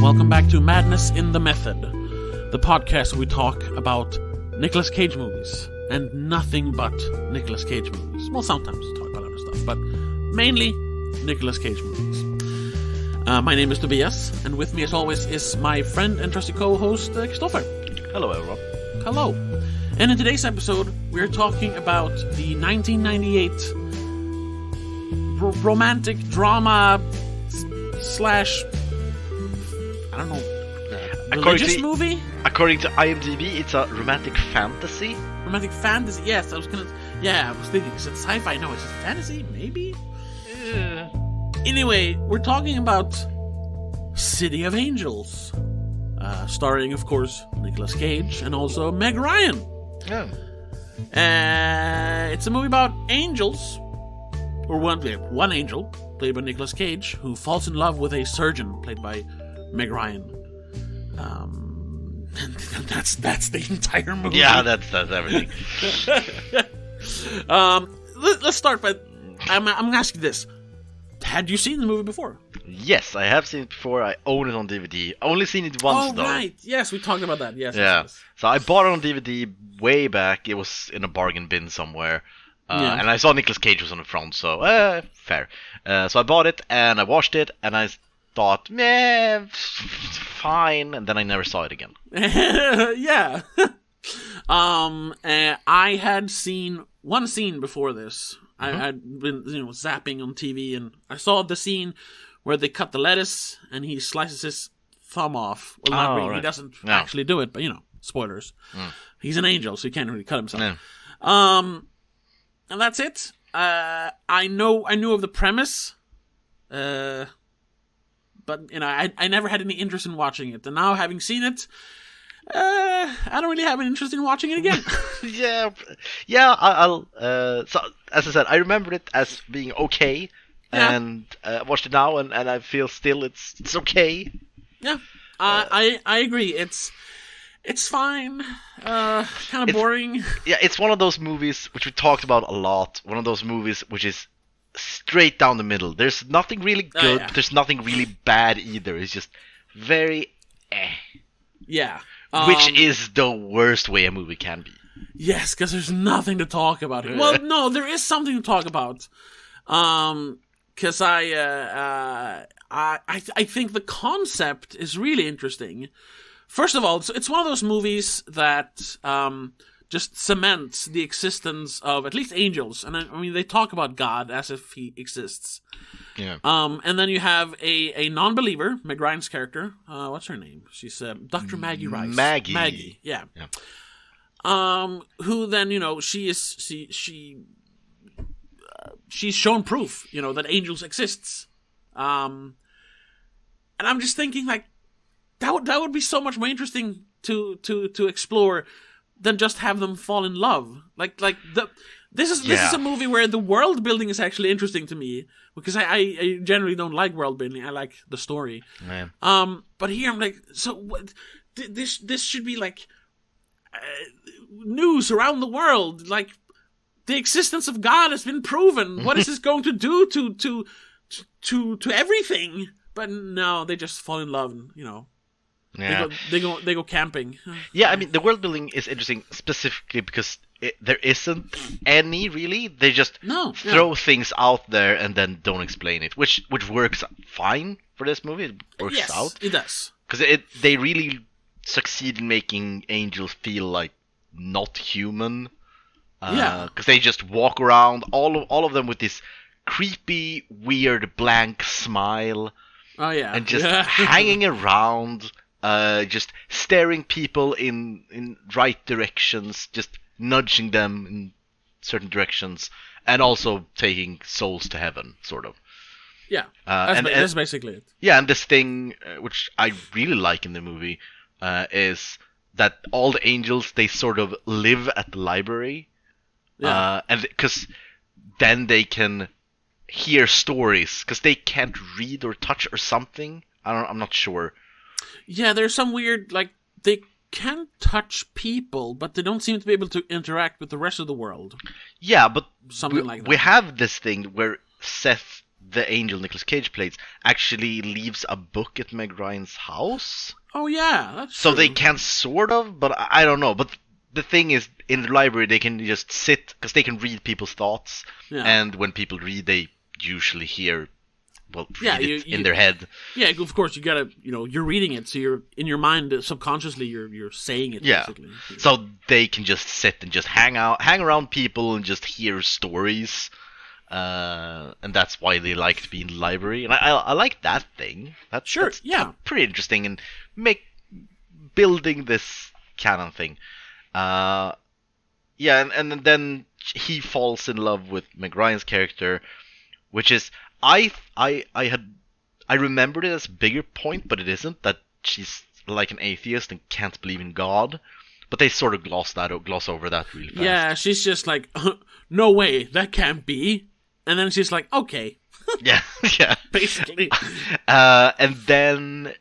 welcome back to Madness in the Method, the podcast where we talk about Nicolas Cage movies, and nothing but Nicolas Cage movies. Well, sometimes we talk about other stuff, but mainly Nicolas Cage movies. My name is Tobias, and with me as always is my friend and trusty co-host, Christopher. Hello, everyone. Hello. And in today's episode, we're talking about the 1998 romantic drama slash, I don't know, religious movie? According to IMDb, it's a romantic fantasy. Romantic fantasy, yes. I was thinking, is it sci-fi? No, is it fantasy? Maybe? Anyway, we're talking about City of Angels. Starring, of course, Nicolas Cage and also Meg Ryan. Yeah. It's a movie about angels, or one angel, played by Nicolas Cage, who falls in love with a surgeon, played by Meg Ryan. And that's the entire movie. Yeah, that's everything. Let's start by... I'm going to ask you this. Had you seen the movie before? Yes, I have seen it before. I own it on DVD. Only seen it once, though. Oh, right. Yes, we talked about that. Yes. Yeah. Yes. So I bought it on DVD way back. It was in a bargain bin somewhere. Yeah. And I saw Nicolas Cage was on the front, so fair. So I bought it, and I watched it, and I thought, meh, fine, and then I never saw it again. Yeah. I had seen one scene before this. I'd been, zapping on TV, and I saw the scene where they cut the lettuce, and he slices his thumb off. Well, not really. Right. He doesn't actually do it, but, spoilers. He's an angel, so he can't really cut himself. And that's it. I knew of the premise, but, I never had any interest in watching it. And now, having seen it, I don't really have an interest in watching it again. I'll so, as I said, I remembered it as being okay, and watched it now, and I feel still it's okay. Yeah, I agree. It's fine. Kind of boring. Yeah, it's one of those movies which we talked about a lot. One of those movies which is straight down the middle. There's nothing really good, but there's nothing really bad either. It's just very Yeah. Which is the worst way a movie can be. Yes, because there's nothing to talk about here. Well, no, there is something to talk about. Because I think the concept is really interesting. First of all, it's one of those movies that just cements the existence of at least angels. And I mean, they talk about God as if he exists. Yeah. And then you have a non-believer, Meg Ryan's character. What's her name? She's Dr. Maggie Rice. Maggie. Yeah. Who then, she's shown proof, that angels exists. And I'm just thinking, like, that would be so much more interesting to explore than just have them fall in love. This is a movie where the world building is actually interesting to me, because I generally don't like world building. I like the story. Man. But here I'm like, so what? This should be like news around the world. Like, the existence of God has been proven. What is this going to do to everything? But no, they just fall in love, and Yeah. They go camping. Yeah, I mean, the world building is interesting specifically because there isn't any, really. They just throw things out there and then don't explain it, which works fine for this movie. It works out. It does. Because they really succeed in making angels feel like not human. Because they just walk around, all of them with this creepy, weird, blank smile. Oh, yeah. And just hanging around... just staring people in right directions, just nudging them in certain directions, and also taking souls to heaven, sort of. Yeah, that's basically it. Yeah, and this thing, which I really like in the movie, is that all the angels, they sort of live at the library. Yeah. And because then they can hear stories, because they can't read or touch or something. I'm not sure. Yeah, there's some weird, like, they can touch people, but they don't seem to be able to interact with the rest of the world. Yeah, but something like that. We have this thing where Seth the angel Nicolas Cage plays actually leaves a book at Meg Ryan's house. Oh yeah, that's so true. they can sort of, but I don't know. But the thing is, in the library they can just sit because they can read people's thoughts, and when people read, they usually hear, read it in their head. Yeah, of course you gotta, you're reading it, so you're in your mind subconsciously you're saying it. Yeah, basically. So they can just sit and just hang around people and just hear stories. And that's why they like to be in the library, and I like that thing. That's pretty interesting, and building this canon thing. And then he falls in love with Meg Ryan's character, which is I remembered it as a bigger point, but it isn't, that she's like an atheist and can't believe in God. But they sort of gloss over that really fast. Yeah, she's just like, no way, that can't be. And then she's like, okay. yeah. Basically. And then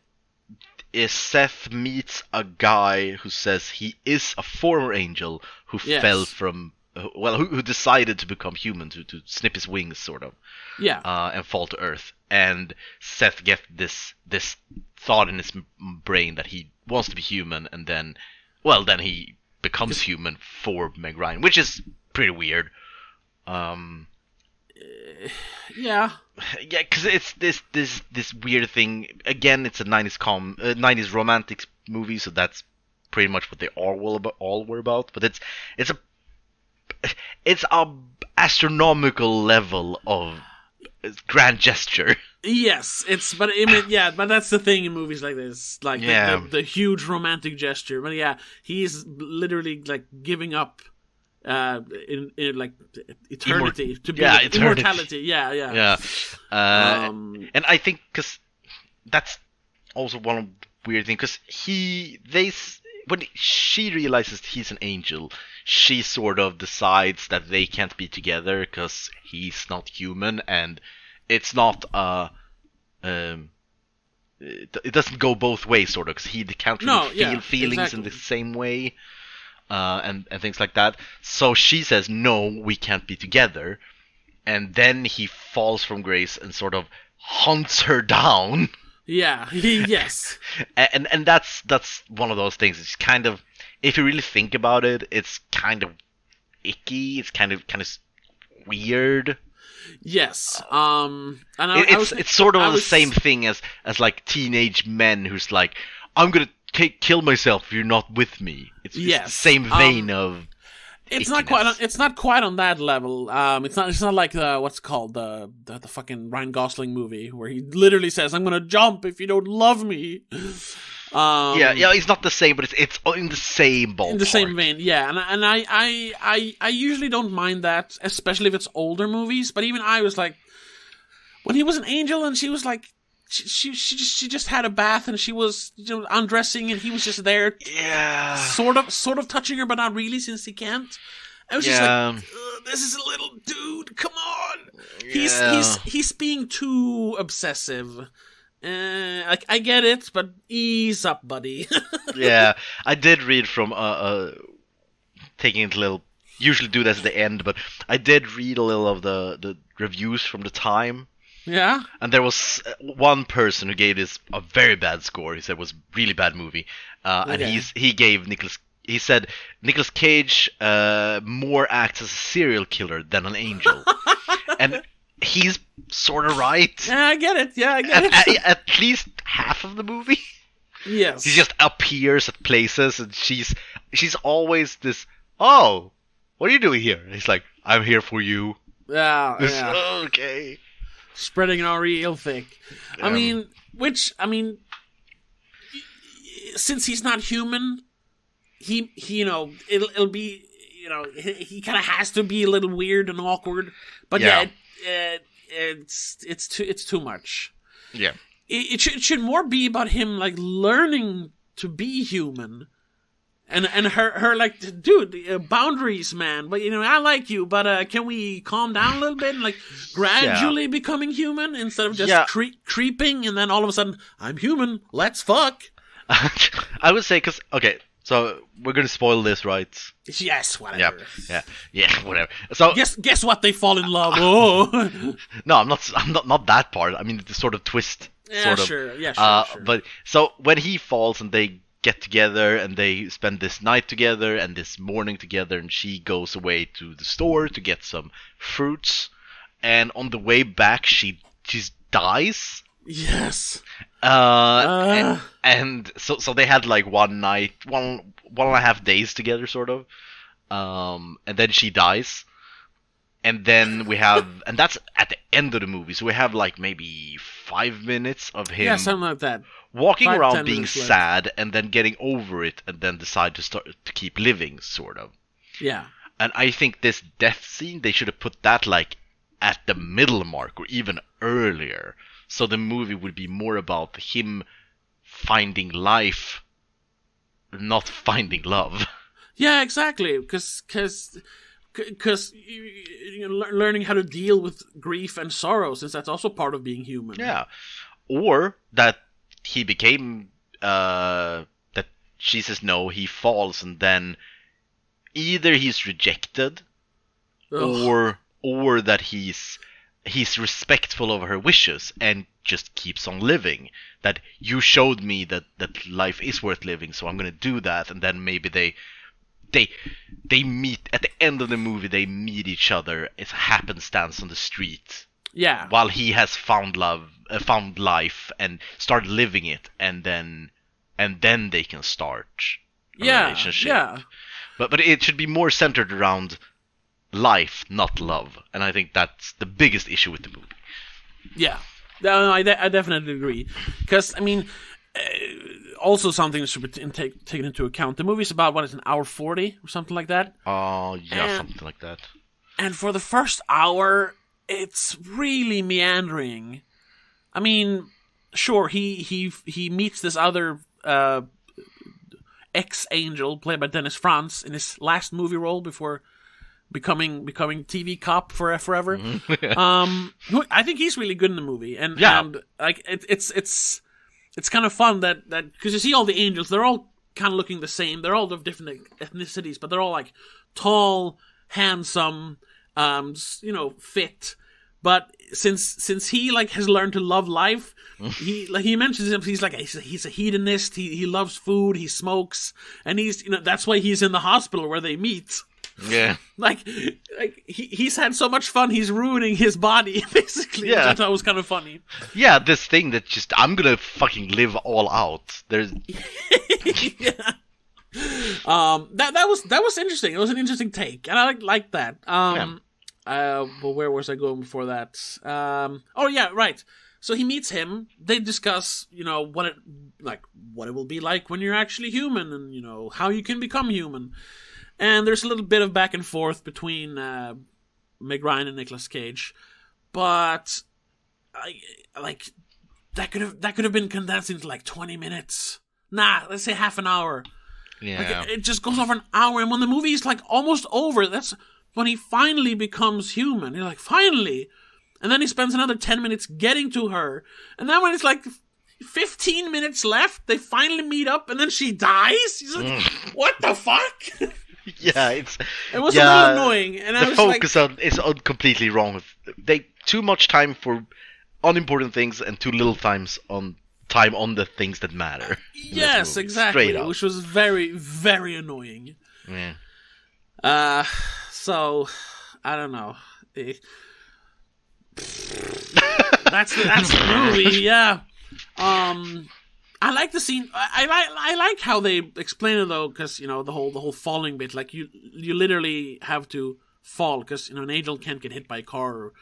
Seth meets a guy who says he is a former angel who fell from... who decided to become human, to snip his wings, sort of. Yeah. And fall to Earth. And Seth gets this thought in his brain that he wants to be human, and then he becomes human for Meg Ryan, which is pretty weird. Yeah, because it's this weird thing. Again, it's a 90s romantic movie, so that's pretty much what they all were about. But it's a astronomical level of grand gesture. Yes, but that's the thing in movies like this, like the huge romantic gesture. But yeah, he's literally like giving up. In like eternity to be immortality. Yeah. And I think because that's also one of the weird things, because when she realizes he's an angel, she sort of decides that they can't be together because he's not human, and it's not it doesn't go both ways, sort of, because he can't really feel feelings in the same way. And things like that. So she says, no, we can't be together. And then he falls from grace and sort of hunts her down. Yeah, yes. and that's one of those things. It's kind of, if you really think about it, it's kind of icky. It's kind of weird. Yes. It's sort of the same thing as like teenage men who's like, I'm gonna kill myself if you're not with me. It's the same vein of. It's not quite. It's not quite on that level. It's not like what's it called, the fucking Ryan Gosling movie where he literally says, "I'm gonna jump if you don't love me." It's not the same, but it's in the same ballpark. In the same vein, yeah. And I usually don't mind that, especially if it's older movies. But even I was like, when he was an angel and she was like. She just had a bath and she was undressing and he was just there, sort of touching her, but not really, since he can't. I was just like, this is a little dude. Come on, he's being too obsessive. I get it, but ease up, buddy. Yeah, I did read from taking it a little. Usually do that at the end, but I did read a little of the reviews from the time. Yeah. And there was one person who gave this a very bad score. He said it was a really bad movie. And he said Nicolas Cage more acts as a serial killer than an angel. And he's sort of right. Yeah, I get it. At least half of the movie. Yes. He just appears at places, and she's always this, oh, what are you doing here? And he's like, I'm here for you. Yeah. Okay. Spreading it real thick. I mean, since he's not human, he it'll be, he kind of has to be a little weird and awkward. But it's too much. Yeah. It should more be about him like learning to be human. And her like, dude, boundaries, man. But I like you, but can we calm down a little bit and like gradually becoming human instead of just creeping and then all of a sudden I'm human. Let's fuck. I would say, because So we're gonna spoil this, right? Yes, whatever. Yeah, whatever. So guess what? They fall in love. Oh. No, I'm not that part. I mean, the sort of twist. Yeah, sort of. sure. Yeah, sure. But so when he falls and they get together and they spend this night together and this morning together, and she goes away to the store to get some fruits, and on the way back she dies. Yes. And so they had like one night, one and a half days together, sort of. And then she dies. And then we have, and that's at the end of the movie. So we have like maybe 5 minutes of him, something like that, walking around being sad, and then getting over it, and then decide to keep living, sort of. Yeah. And I think this death scene, they should have put that like at the middle mark or even earlier, so the movie would be more about him finding life, not finding love. Yeah, exactly. Because learning how to deal with grief and sorrow, since that's also part of being human. Yeah. Or that he became, that she says no, he falls, and then either he's rejected, or that he's respectful of her wishes and just keeps on living. That you showed me that life is worth living, so I'm gonna do that. And then maybe they meet at the end of the movie. They meet each other. It's happenstance on the street. Yeah. While he has found life and started living it, and then they can start a relationship. Yeah. But it should be more centered around life, not love. And I think that's the biggest issue with the movie. Yeah. No, I definitely agree. Because, I mean, also something that should be taken into account. The movie's about, what is an hour 40 or something like that? Oh, yeah, something like that. And for the first hour, it's really meandering. I mean, sure, he meets this other ex-angel played by Dennis Frantz in his last movie role before becoming TV cop forever. Mm-hmm. I think he's really good in the movie, and like it's kind of fun that because you see all the angels, they're all kind of looking the same. They're all of different ethnicities, but they're all like tall, handsome, fit. But since he like has learned to love life, he mentions him. He's a hedonist. He loves food. He smokes, and that's why he's in the hospital where they meet. Yeah, like he's had so much fun. He's ruining his body basically. Yeah, which I thought was kind of funny. Yeah, this thing that just I'm gonna fucking live all out. There's yeah. That was interesting. It was an interesting take, and I like that. But where was I going before that? Oh yeah, right. So he meets him. They discuss, what it will be like when you're actually human, and how you can become human. And there's a little bit of back and forth between Meg Ryan and Nicolas Cage, but that could have been condensed into like 20 minutes. Nah, let's say half an hour. Yeah, it just goes over an hour, and when the movie is like almost over, that's when he finally becomes human. You're like, finally! And then he spends another 10 minutes getting to her. And then when it's like 15 minutes left, they finally meet up, and then she dies? He's like, what the fuck? Yeah, it was a little annoying. And the focus is completely wrong. They too much time for unimportant things and too little time on the things that matter. Yes, exactly. Which was very, very annoying. Yeah. So I don't know. That's the movie. Yeah. I like the scene. I like how they explain it though, because the whole falling bit. Like you literally have to fall because an angel can't get hit by a car or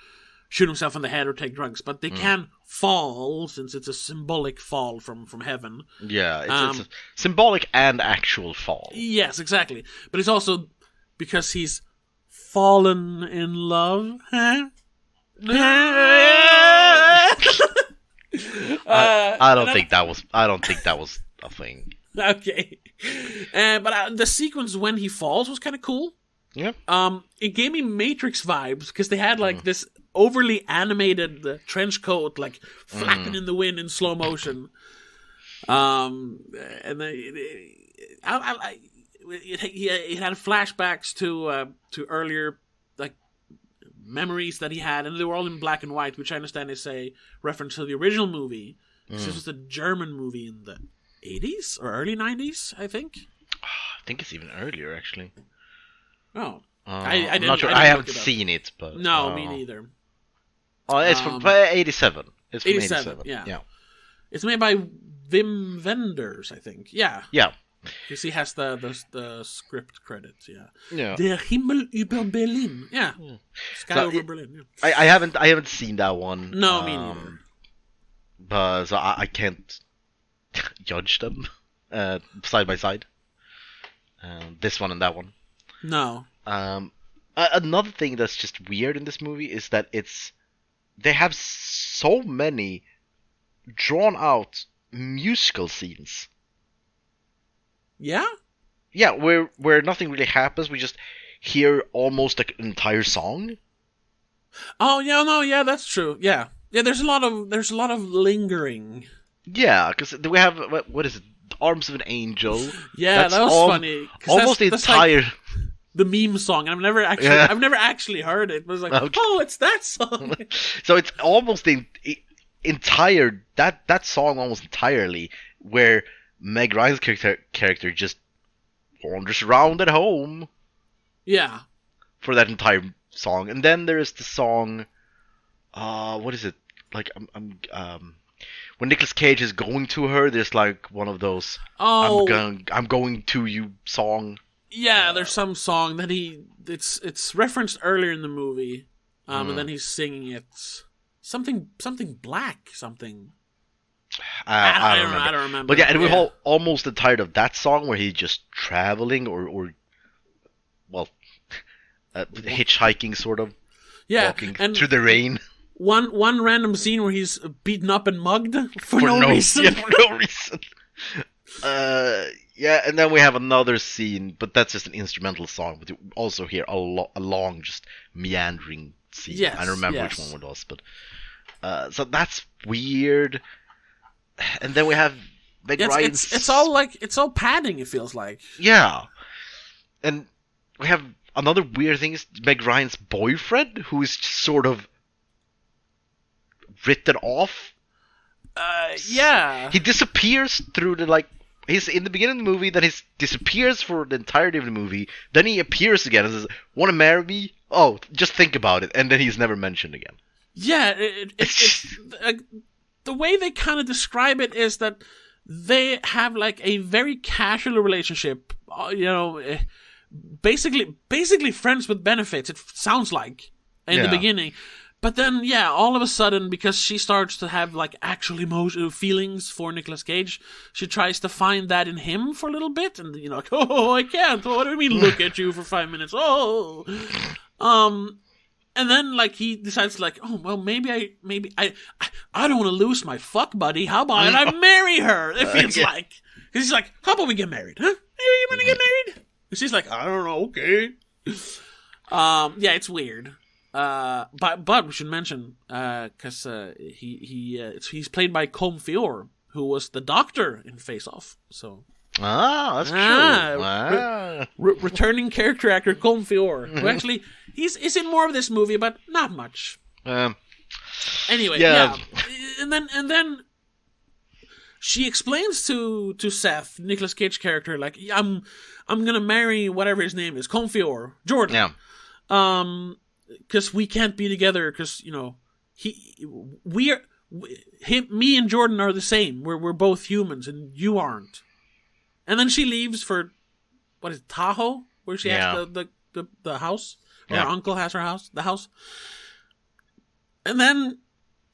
shoot himself in the head or take drugs, but they can fall since it's a symbolic fall from heaven. Yeah, it's a symbolic and actual fall. Yes, exactly. But it's also because he's fallen in love. Huh? I don't think that was a thing. Okay, but the sequence when he falls was kind of cool. Yeah. It gave me Matrix vibes because they had like this overly animated trench coat like flapping in the wind in slow motion. And I it had flashbacks to earlier like memories that he had, and they were all in black and white, which I understand is a reference to the original movie. This was a German movie in the 80s or early 90s, I think. I think it's even earlier, actually. Oh, I'm not sure. I haven't seen it, but no, me neither. Oh, it's from 87. It's from 87. Yeah. It's made by Wim Wenders, I think. Yeah. Yeah. Because he has the script credits. Yeah. Der Himmel über Berlin. Yeah. Sky over Berlin. Yeah. I haven't seen that one. No, me neither. But so I can't judge them side by side. This one and that one. No. Another thing that's just weird in this movie is that they have so many drawn out musical scenes. Yeah? Yeah, where nothing really happens. We just hear almost like an entire song. Oh yeah, no, yeah, that's true. Yeah, there's a lot of lingering. Yeah, because we have what is it? Arms of an Angel. Yeah, that's that was funny. Almost the entire. Like the meme song. I've never actually heard it. But it's like, okay. Oh, it's that song. So it's almost the entire that song almost entirely where Meg Ryan's character just wanders around at home. Yeah. For that entire song, and then there is the song. What is it? Like when Nicolas Cage is going to her, there's like one of those. Oh. I'm going to you song. Yeah, there's some song that it's referenced earlier in the movie, and then he's singing it. Something black, something. I don't remember. But yeah, and we're almost tired of that song where he's just traveling or hitchhiking sort of. Yeah, walking through the rain. One random scene where he's beaten up and mugged for no reason. Yeah, for no reason. Yeah, and then we have another scene, but that's just an instrumental song. But you also hear a long, just meandering scene. Yes, I don't remember which one it was, but so that's weird. And then we have Meg Ryan's. It's all padding. It feels like. Yeah, and we have another weird thing is Meg Ryan's boyfriend, who is sort of written off. Yeah. He disappears through the he's in the beginning of the movie, then he disappears for the entirety of the movie, then he appears again and says, "Want to marry me? Oh, just think about it," and then he's never mentioned again. Yeah, the way they kind of describe it is that they have like a very casual relationship, basically friends with benefits, it sounds like, in the beginning. But then, all of a sudden, because she starts to have like actual emotional feelings for Nicolas Cage, she tries to find that in him for a little bit, and like, oh, I can't. What do you mean, look at you for 5 minutes? Oh, and then like he decides like, oh well, maybe I don't want to lose my fuck buddy. How about I marry her? It feels like, because he's like, how about we get married? Huh? Maybe you want to get married? And she's like, I don't know. Okay. It's weird. But we should mention, because he's played by Colm Feore, who was the Doctor in Face Off. So. That's true. Returning character actor Colm Feore, who actually he's in more of this movie, but not much. Anyway, and then she explains to Seth, Nicolas Cage character, like, I'm gonna marry whatever his name is, Colm Feore, Jordan. Yeah. Because we can't be together. Because me and Jordan are the same. We're both humans, and you aren't. And then she leaves for what is it, Tahoe, where she has the house. Her uncle has the house. And then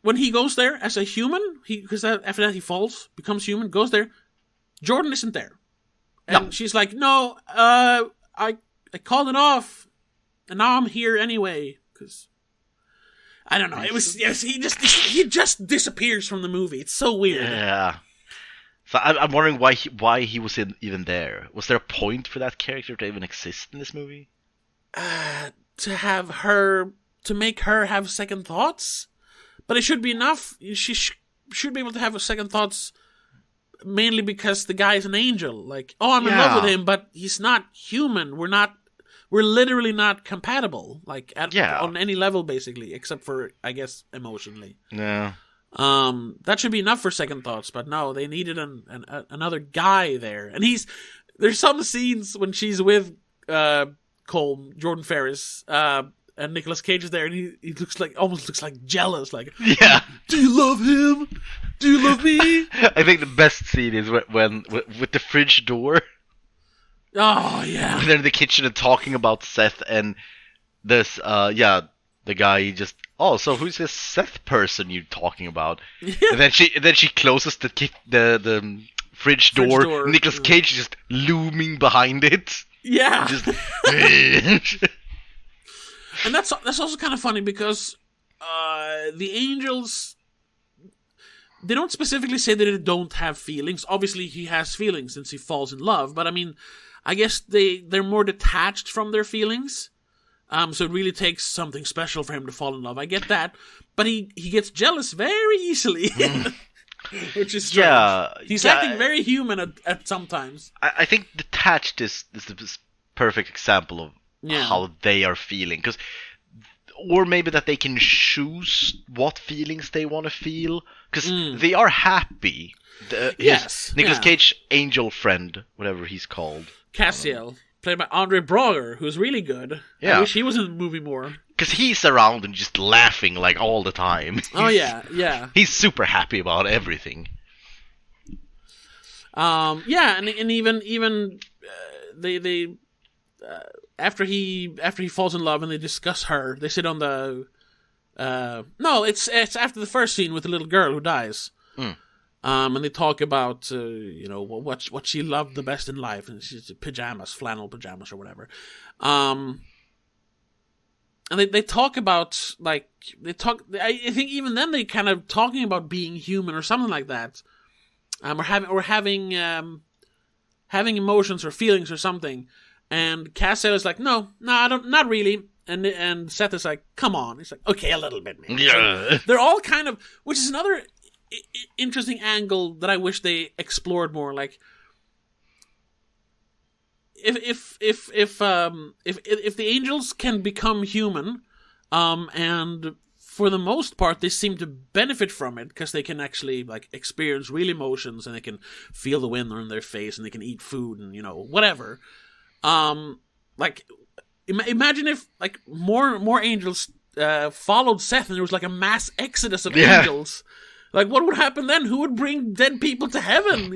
when he goes there as a human, because after that he falls, becomes human, goes there. Jordan isn't there, and she's like, "No, I called it off." And now I'm here anyway, because I don't know. It was he just disappears from the movie. It's so weird. Yeah. So I'm wondering why he was even there. Was there a point for that character to even exist in this movie? To make her have second thoughts, but it should be enough. She should be able to have second thoughts mainly because the guy is an angel. Like, oh, I'm in love with him, but he's not human. We're literally not compatible. Like, on any level, basically, except for, I guess, emotionally. Yeah. That should be enough for second thoughts, but no, they needed another guy there. And there's some scenes when she's with Colm, Jordan Ferris, and Nicolas Cage is there, and he almost looks like jealous, like, yeah. Do you love him? Do you love me? I think the best scene is when with the fridge door. Oh yeah. When they're in the kitchen and talking about Seth, and this the guy just, oh, so who's this Seth person you're talking about? Yeah. And then she closes the fridge door. Nicolas Cage is just looming behind it. Yeah. Just And that's also kind of funny because the angels, they don't specifically say that they don't have feelings. Obviously, he has feelings since he falls in love. But I mean, I guess they're more detached from their feelings. So it really takes something special for him to fall in love. I get that. But he gets jealous very easily. Which is strange. Yeah. He's acting very human at sometimes. I think detached is the perfect example of how they are feeling, or maybe that they can choose what feelings they want to feel, because they are happy. Nicolas Cage angel friend, whatever he's called, Castiel, played by Andre Braugher, who's really good. I wish he was in the movie more, because he's around and just laughing like all the time. Oh yeah. He's super happy about everything. And even they after he falls in love and they discuss her, they sit on the it's after the first scene with the little girl who dies. And they talk about what she loved the best in life, and she's flannel pajamas or whatever. And they talk about I think even then they kind of talking about being human or something like that. Or having emotions or feelings or something. And Castiel is like, no, I don't, not really. And Seth is like, come on. He's like, okay, a little bit, man. Yeah. So they're all kind of, which is another interesting angle that I wish they explored more. Like, if the angels can become human, and for the most part they seem to benefit from it because they can actually like experience real emotions, and they can feel the wind on their face, and they can eat food, and whatever. Imagine if like more angels followed Seth, and there was like a mass exodus of angels. Like, what would happen then? Who would bring dead people to heaven?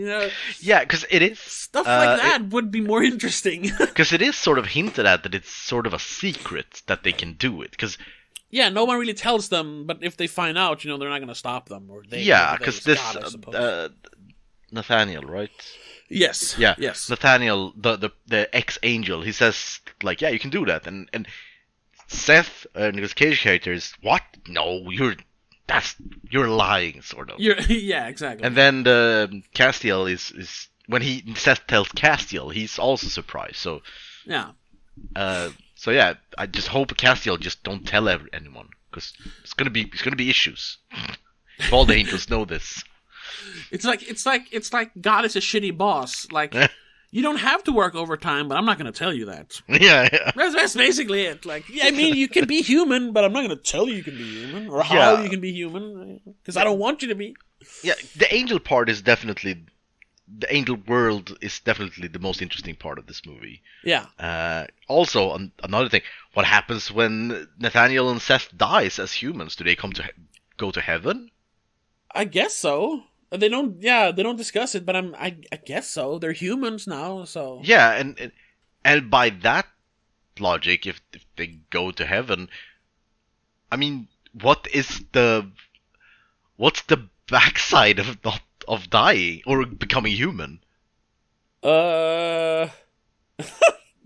Yeah, because it is stuff like that would be more interesting. Because it is sort of hinted at that it's sort of a secret that they can do it. Because no one really tells them, but if they find out, they're not going to stop them. Or because this Nathaniel, right? Yes. Yeah. Yes. Nathaniel, the ex-angel, he says like, yeah, you can do that, and Seth, Nicolas Cage character is, what? No, you're lying, sort of. Yeah, exactly. And then the Castiel is when Seth tells Castiel, he's also surprised. So yeah. So yeah, I just hope Castiel just don't tell anyone, because it's gonna be issues. If all the angels know this. It's like God is a shitty boss. Like, you don't have to work overtime, but I'm not going to tell you that. Yeah. That's basically it. Like, I mean, you can be human, but I'm not going to tell you can be human, or how you can be human, because I don't want you to be. Yeah, the angel part is definitely, the angel world is definitely the most interesting part of this movie. Yeah. Also, another thing, what happens when Nathaniel and Seth dies as humans? Do they go to heaven? I guess so. They don't discuss it, but I guess so. They're humans now, so. Yeah, and by that logic, if they go to heaven, I mean, what's the backside of dying or becoming human? I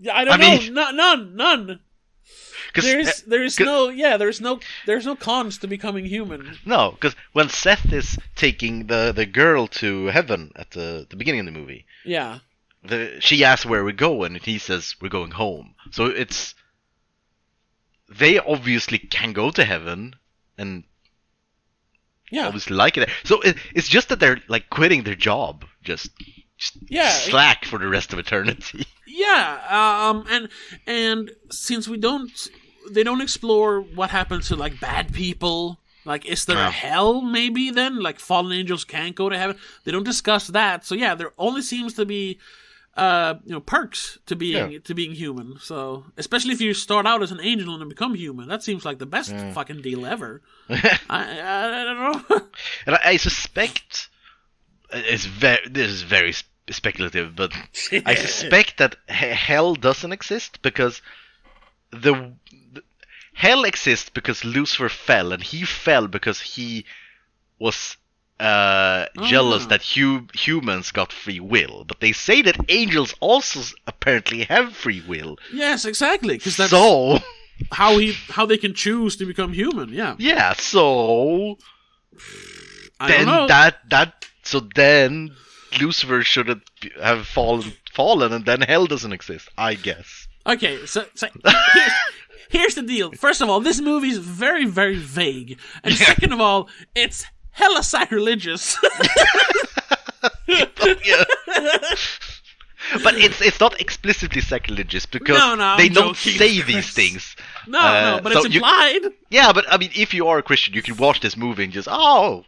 don't know. None. There's no cons to becoming human. No, because when Seth is taking the girl to heaven at the beginning of the movie, yeah, she asks where we go, and he says we're going home. So they obviously can go to heaven, and obviously like it. So it's just that they're like quitting their job, just slack for the rest of eternity. Yeah, and since they don't explore what happens to like bad people. Like, is there a hell, maybe, then? Like, fallen angels can't go to heaven? They don't discuss that. So, yeah, there only seems to be, perks to being human. So, especially if you start out as an angel and then become human. That seems like the best fucking deal ever. I don't know. And I suspect, this is very speculative, but I suspect that hell doesn't exist because hell exists because Lucifer fell, and he fell because he was jealous that humans got free will. But they say that angels also apparently have free will. Yes, exactly. Because that's how they can choose to become human. Yeah. Yeah. So I don't know. So then Lucifer should have fallen, and then hell doesn't exist, I guess. Okay. So here's the deal. First of all, this movie is very, very vague. And second of all, it's hella sacrilegious. But it's not explicitly sacrilegious because they don't say these things. But it's implied. But I mean, if you are a Christian, you can watch this movie and just, I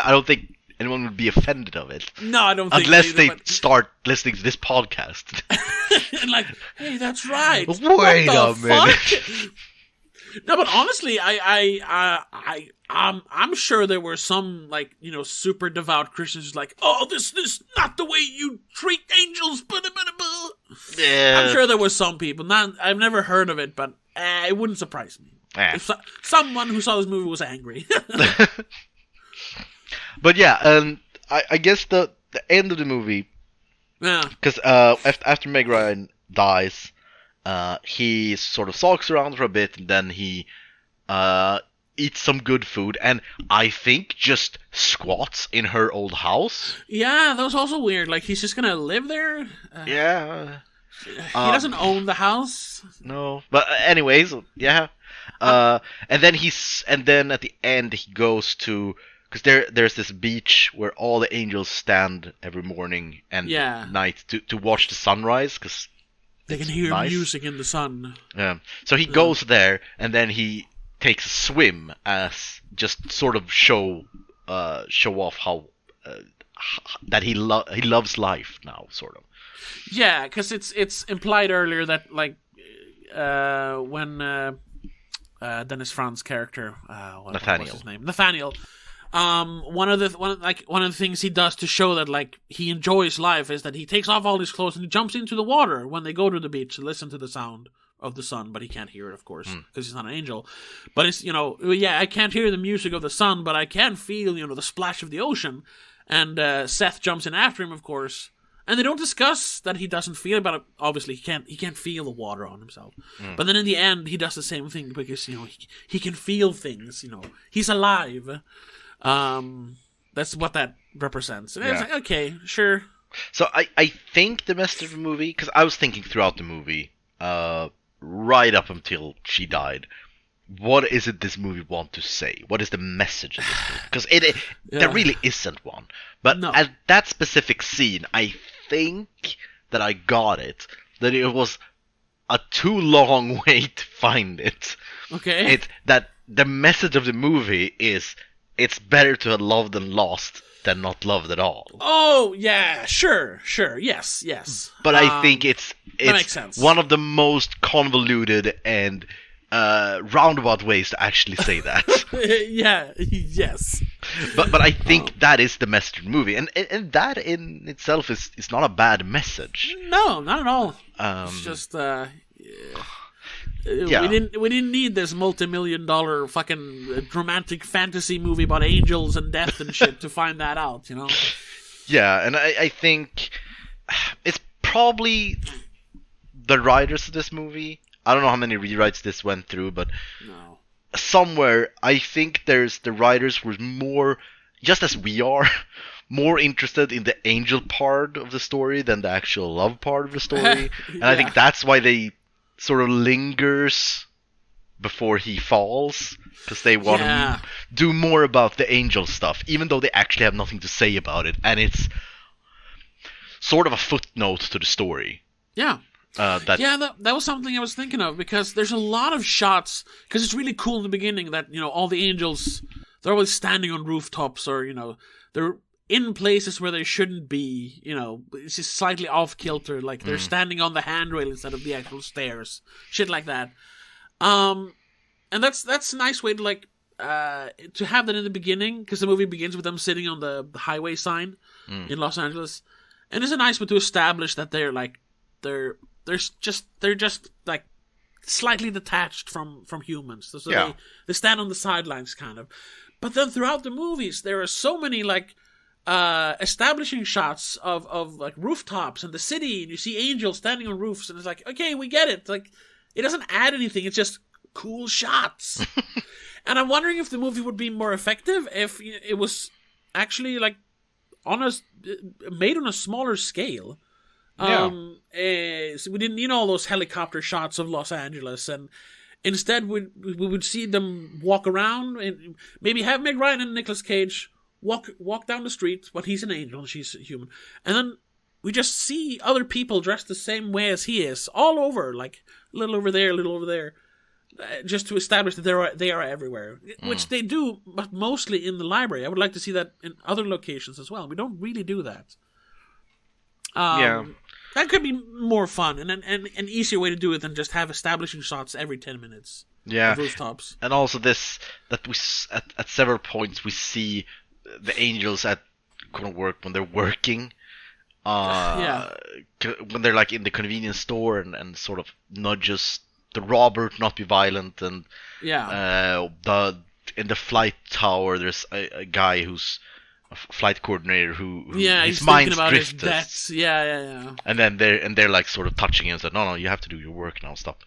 don't think anyone would be offended of it. No, I don't think unless they start listening to this podcast. And like, hey, that's right. Wait a minute. No, but honestly, I'm sure there were some super devout Christians who's like, oh, this is not the way you treat angels. Yeah. I'm sure there were some people. I've never heard of it, but it wouldn't surprise me if someone who saw this movie was angry. But yeah, I guess the end of the movie. Yeah. Because after Meg Ryan dies, he sort of sulks around for a bit, and then he eats some good food, and I think just squats in her old house. Yeah, that was also weird. Like, he's just gonna live there? Yeah. He doesn't own the house? No. But anyways, yeah. And then at the end he goes to... Because there's this beach where all the angels stand every morning and night to watch the sunrise, because they can hear music in the sun. Yeah. So he goes there, and then he takes a swim as just sort of show off how that he loves life now, sort of. Yeah, because it's implied earlier that when Dennis Frantz character, what's his name? Nathaniel. One of the things he does to show that he enjoys life is that he takes off all his clothes and he jumps into the water when they go to the beach to listen to the sound of the sun, but he can't hear it, of course, because he's not an angel. But it's I can't hear the music of the sun, but I can feel the splash of the ocean. And Seth jumps in after him, of course. And they don't discuss that he doesn't feel it, but obviously he can't feel the water on himself. But then in the end, he does the same thing because he can feel things. He's alive. That's what that represents. And I was like, okay, sure. So I think the message of the movie, because I was thinking throughout the movie, right up until she died, what is it this movie want to say? What is the message of this movie? Because there really isn't one. But at that specific scene, I think that I got it. That it was a too long wait to find it. Okay. It's that the message of the movie is it's better to have loved and lost than not loved at all. Oh, yeah, sure, yes. But I think it's that makes sense. One of the most convoluted and roundabout ways to actually say that. Yes. But I think that is the message of the movie, and that in itself is not a bad message. No, not at all. It's just we didn't need this multi-million-dollar fucking romantic fantasy movie about angels and death and shit to find that out, Yeah, and I think it's probably the writers of this movie. I don't know how many rewrites this went through, but somewhere I think there's the writers were more, just as we are, more interested in the angel part of the story than the actual love part of the story. And I think that's why they sort of lingers before he falls, because they want Yeah. to do more about the angel stuff, even though they actually have nothing to say about it, and it's sort of a footnote to the story. Yeah. That was something I was thinking of, because there's a lot of shots, because it's really cool in the beginning that, all the angels, they're always standing on rooftops, or, they're in places where they shouldn't be, it's just slightly off kilter, like they're standing on the handrail instead of the actual stairs, shit like that. And that's a nice way to, like, to have that in the beginning, because the movie begins with them sitting on the highway sign in Los Angeles, and it's a nice way to establish that they're just like slightly detached from humans. So they stand on the sidelines, kind of. But then throughout the movies, there are so many like establishing shots of like rooftops and the city, and you see angels standing on roofs, and it's like, okay, we get it. Like, it doesn't add anything. It's just cool shots. And I'm wondering if the movie would be more effective if it was actually like made on a smaller scale. So we didn't need all those helicopter shots of Los Angeles, and instead we would see them walk around, and maybe have Meg Ryan and Nicolas Cage walk down the street, but he's an angel and she's human, and then we just see other people dressed the same way as he is, all over, like a little over there, just to establish that they are everywhere, which they do, but mostly in the library. I would like to see that in other locations as well. We don't really do that. That could be more fun and an easier way to do it than just have establishing shots every 10 minutes. Yeah, of rooftops. And also that we at several points we see the angels at work when they're working. When they're like in the convenience store and sort of nudges the robber to not be violent, and in the flight tower there's a guy who's a flight coordinator who he's his mind's thinking about drifted. his debts. Yeah. And then they're like sort of touching him and said, no, you have to do your work now. Stop.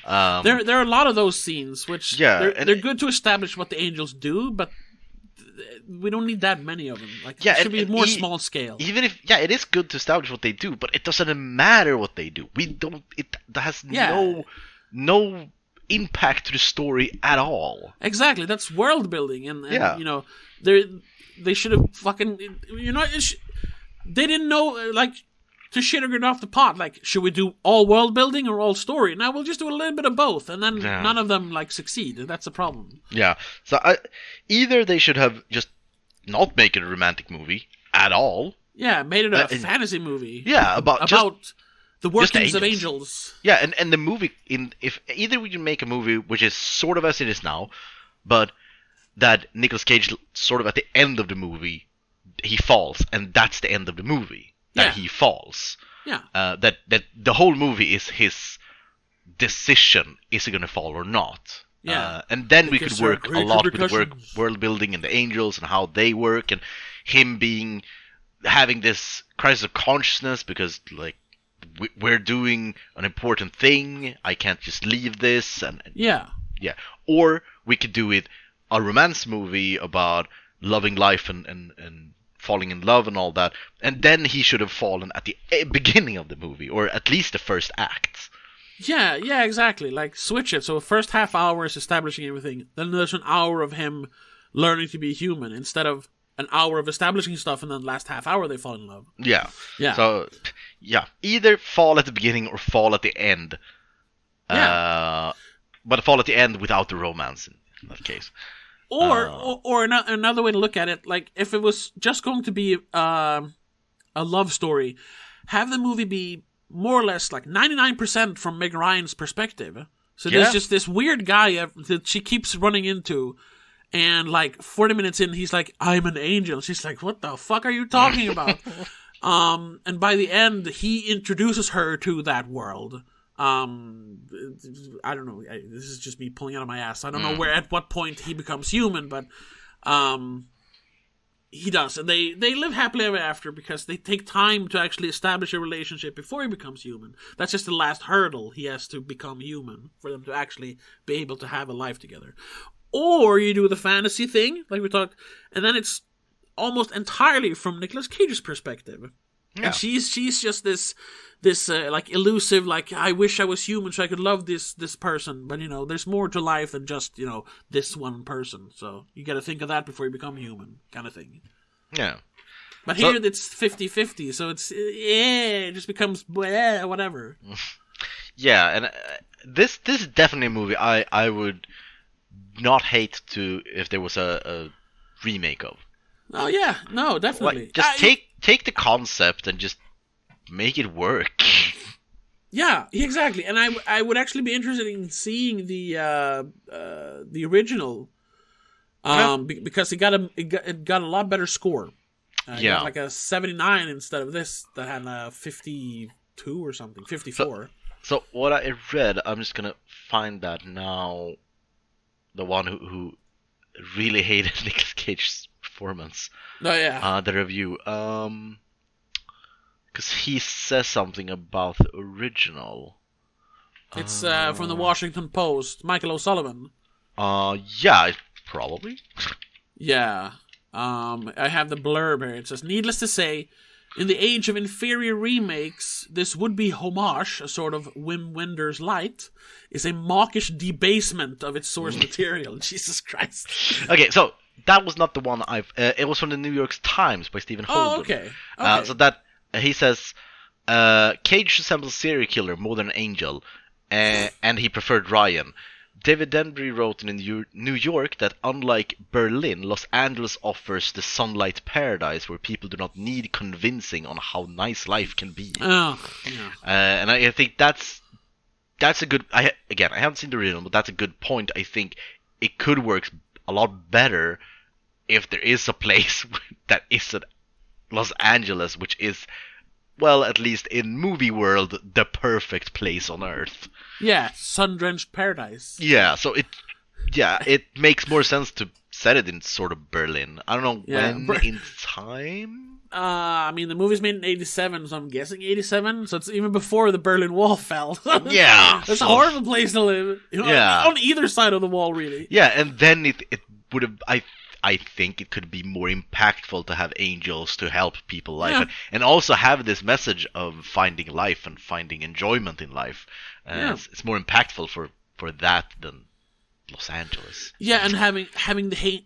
There are a lot of those scenes which they're good to establish what the angels do, but we don't need that many of them. Like, it should be more small scale. Even if it is good to establish what they do, but it doesn't matter what they do. It has no impact to the story at all. Exactly, that's world building, and they should have fucking, they didn't know, like, to sugar it off the pot, like, should we do all world building or all story? Now we'll just do a little bit of both, and then none of them, like, succeed, and that's a problem. Yeah, so either they should have just not make it a romantic movie at all. Yeah, made it a fantasy movie. Yeah, about the workings of angels. Yeah, and the movie, if either we can make a movie which is sort of as it is now, but that Nicolas Cage, sort of at the end of the movie, he falls, and that's the end of the movie. That he falls. Yeah. That the whole movie is his decision: is he going to fall or not? Yeah. And then we could work a lot with the world building and the angels and how they work, and him having this crisis of consciousness because, like, we're doing an important thing. I can't just leave this. And or we could do it a romance movie about loving life and falling in love and all that, and then he should have fallen at the beginning of the movie, or at least the first act. Yeah, exactly. Like, switch it. So the first half hour is establishing everything, then there's an hour of him learning to be human, instead of an hour of establishing stuff, and then the last half hour they fall in love. Yeah. So, either fall at the beginning or fall at the end. But fall at the end without the romance in that case. Or another way to look at it, like, if it was just going to be a love story, have the movie be more or less like 99% from Meg Ryan's perspective. So there's just this weird guy that she keeps running into, and like 40 minutes in, he's like, I'm an angel. She's like, what the fuck are you talking about? And by the end, he introduces her to that world. I don't know. This is just me pulling out of my ass. I don't know at what point he becomes human, but he does, and they live happily ever after because they take time to actually establish a relationship before he becomes human. That's just the last hurdle. He has to become human for them to actually be able to have a life together. Or you do the fantasy thing, like we talked, and then it's almost entirely from Nicolas Cage's perspective. and she's just this like elusive, like, I wish I was human so I could love this person, but there's more to life than just this one person. So you got to think of that before you become human, kind of thing. Yeah. But here it's 50-50, so it just becomes whatever. Yeah, and this is definitely a movie I would not hate to if there was a remake of. Oh yeah, no, definitely. Like, just take the concept and just make it work. Yeah, exactly. And I would actually be interested in seeing the original, because it got a lot better score. It got like a 79 instead of this that had a 52 or something, 54. So what I read, I'm just gonna find that now. The one who really hated Nicolas Cage's performance. Oh yeah. The review. Because he says something about the original. It's from the Washington Post, Michael O'Sullivan. Yeah, probably. Yeah. I have the blurb here. It says, needless to say, in the age of inferior remakes, this would-be homage, a sort of Wim Wenders light, is a mawkish debasement of its source material. Jesus Christ. Okay, so that was not the one it was from the New York Times by Stephen Holden. Oh, okay. So that he says, Cage resembles a serial killer more than an angel, and he preferred Ryan. David Denbury wrote in New York that unlike Berlin, Los Angeles offers the sunlight paradise where people do not need convincing on how nice life can be. Oh, yeah. And I think that's a good... I haven't seen the original, but that's a good point. I think it could work a lot better if there is a place that isn't Los Angeles, which is, well, at least in movie world, the perfect place on Earth. Yeah, sun-drenched paradise. Yeah, so it makes more sense to set it in sort of Berlin. I don't know when in time. I mean, the movie's made in 87, so I'm guessing 87. So it's even before the Berlin Wall fell. Yeah, it's a horrible place to live. On either side of the wall, really. Yeah, and then it would have. I think it could be more impactful to have angels to help people life, and also have this message of finding life and finding enjoyment in life. It's more impactful for that than Los Angeles. Yeah, and having the